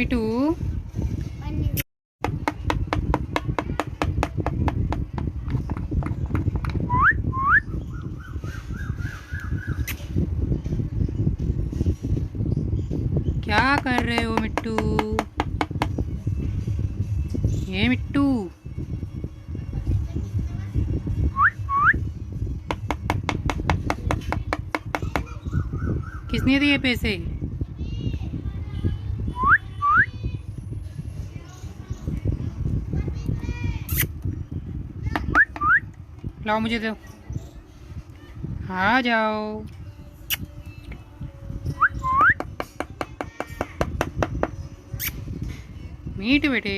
मिठू क्या कर रहे हो मिट्टू? ये मिट्टू किसने दिए पैसे? लाओ मुझे दो। आ जाओ। मीट बेटे।